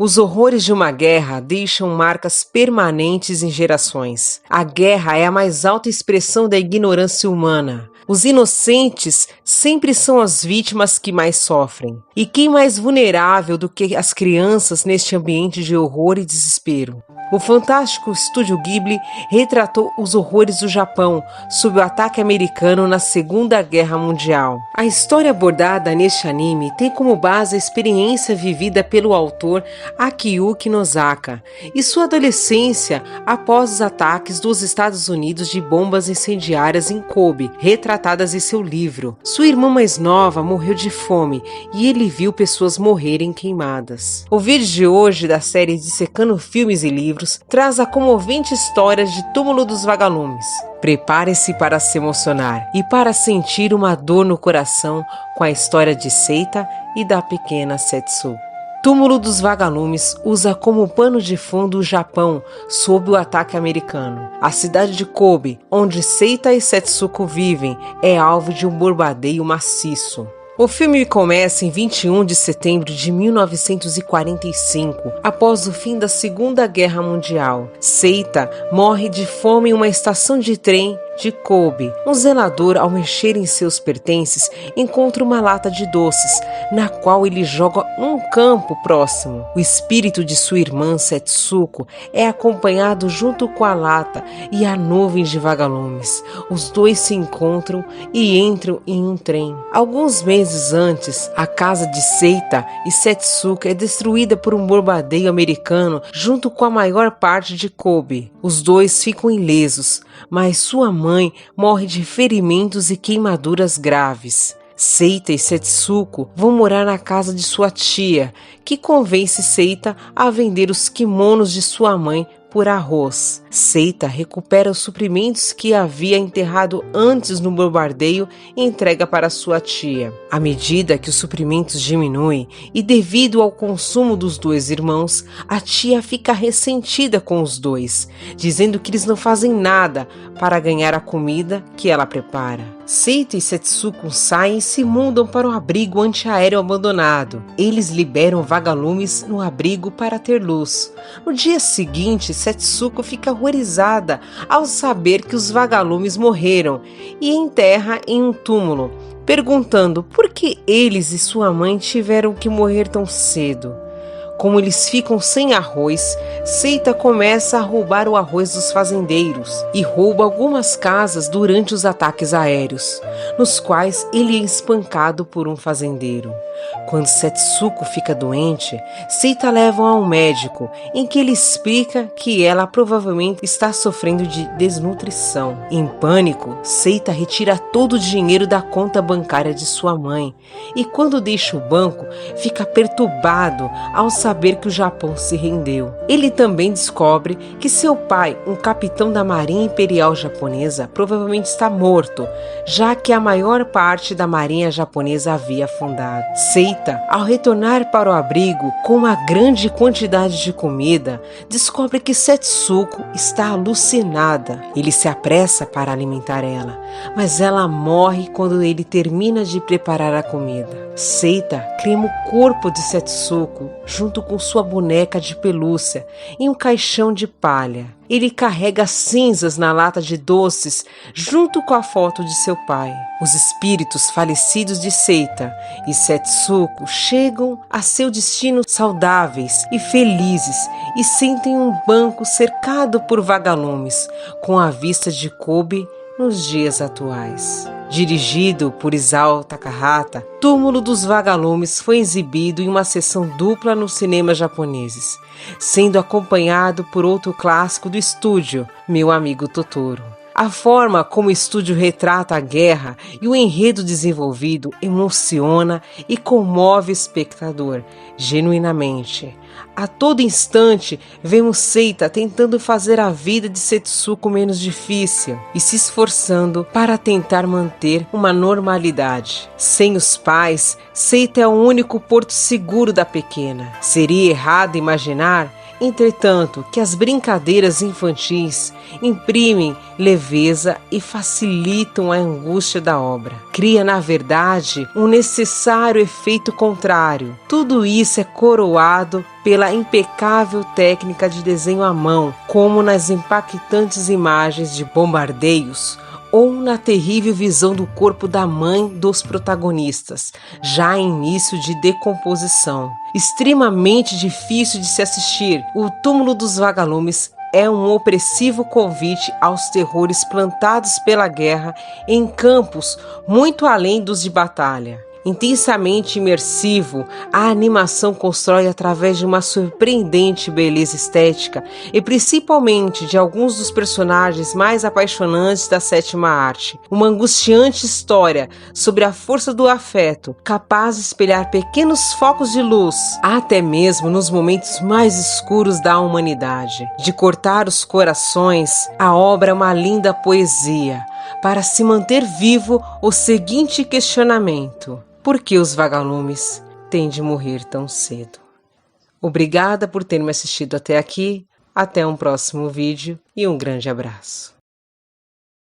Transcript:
Os horrores de uma guerra deixam marcas permanentes em gerações. A guerra é a mais alta expressão da ignorância humana. Os inocentes sempre são as vítimas que mais sofrem. E quem mais vulnerável do que as crianças neste ambiente de horror e desespero? O fantástico estúdio Ghibli retratou os horrores do Japão sob o ataque americano na Segunda Guerra Mundial. A história abordada neste anime tem como base a experiência vivida pelo autor Akiyuki Nozaka e sua adolescência após os ataques dos Estados Unidos de bombas incendiárias em Kobe, retratadas em seu livro. Sua irmã mais nova morreu de fome e ele viu pessoas morrerem queimadas. O vídeo de hoje da série Dissecando Filmes e Livros traz a comovente história de Túmulo dos Vagalumes. Prepare-se para se emocionar e para sentir uma dor no coração com a história de Seita e da pequena Setsuko. Túmulo dos Vagalumes usa como pano de fundo o Japão sob o ataque americano. A cidade de Kobe, onde Seita e Setsuko vivem, é alvo de um bombardeio maciço. O filme começa em 21 de setembro de 1945, após o fim da Segunda Guerra Mundial. Seita morre de fome em uma estação de trem de Kobe. Um zelador, ao mexer em seus pertences, encontra uma lata de doces, na qual ele joga num campo próximo. O espírito de sua irmã Setsuko é acompanhado junto com a lata e a nuvem de vagalumes. Os dois se encontram e entram em um trem. Alguns meses antes, a casa de Seita e Setsuko é destruída por um bombardeio americano junto com a maior parte de Kobe. Os dois ficam ilesos, mas sua mãe morre de ferimentos e queimaduras graves. Seita e Setsuko vão morar na casa de sua tia, que convence Seita a vender os kimonos de sua mãe por arroz. Seita recupera os suprimentos que havia enterrado antes no bombardeio e entrega para sua tia. À medida que os suprimentos diminuem e devido ao consumo dos dois irmãos, a tia fica ressentida com os dois, dizendo que eles não fazem nada para ganhar a comida que ela prepara. Seita e Setsuko saem e se mudam para um abrigo antiaéreo abandonado. Eles liberam vagalumes no abrigo para ter luz. No dia seguinte, Setsuko fica horrorizada ao saber que os vagalumes morreram e enterra em um túmulo, perguntando por que eles e sua mãe tiveram que morrer tão cedo. Como eles ficam sem arroz, Seita começa a roubar o arroz dos fazendeiros e rouba algumas casas durante os ataques aéreos, nos quais ele é espancado por um fazendeiro. Quando Setsuko fica doente, Seita leva a um médico, em que ele explica que ela provavelmente está sofrendo de desnutrição. Em pânico, Seita retira todo o dinheiro da conta bancária de sua mãe e quando deixa o banco, fica perturbado ao saber que o Japão se rendeu. Ele também descobre que seu pai, um capitão da Marinha Imperial Japonesa, provavelmente está morto, já que a maior parte da marinha japonesa havia afundado. Seita, ao retornar para o abrigo com uma grande quantidade de comida, descobre que Setsuko está alucinada. Ele se apressa para alimentar ela, mas ela morre quando ele termina de preparar a comida. Seita crema o corpo de Setsuko junto com sua boneca de pelúcia em um caixão de palha. Ele carrega cinzas na lata de doces junto com a foto de seu pai. Os espíritos falecidos de Seita e Setsuko chegam a seu destino saudáveis e felizes e sentem um banco cercado por vagalumes, com a vista de Kobe nos dias atuais. Dirigido por Isao Takahata, Túmulo dos Vagalumes foi exibido em uma sessão dupla nos cinemas japoneses, sendo acompanhado por outro clássico do estúdio, Meu Amigo Totoro. A forma como o estúdio retrata a guerra e o enredo desenvolvido emociona e comove o espectador genuinamente. A todo instante, vemos Seita tentando fazer a vida de Setsuko menos difícil e se esforçando para tentar manter uma normalidade. Sem os pais, Seita é o único porto seguro da pequena. Seria errado imaginar Entretanto, que as brincadeiras infantis imprimem leveza e facilitam a angústia da obra. Cria, na verdade, um necessário efeito contrário. Tudo isso é coroado pela impecável técnica de desenho à mão, como nas impactantes imagens de bombardeios, ou na terrível visão do corpo da mãe dos protagonistas, já em início de decomposição. Extremamente difícil de se assistir, O Túmulo dos Vagalumes é um opressivo convite aos terrores plantados pela guerra em campos muito além dos de batalha. Intensamente imersivo, a animação constrói através de uma surpreendente beleza estética e principalmente de alguns dos personagens mais apaixonantes da sétima arte, uma angustiante história sobre a força do afeto, capaz de espelhar pequenos focos de luz, até mesmo nos momentos mais escuros da humanidade. De cortar os corações, a obra é uma linda poesia, para se manter vivo o seguinte questionamento: por que os vagalumes têm de morrer tão cedo? Obrigada por ter me assistido até aqui, até um próximo vídeo e um grande abraço.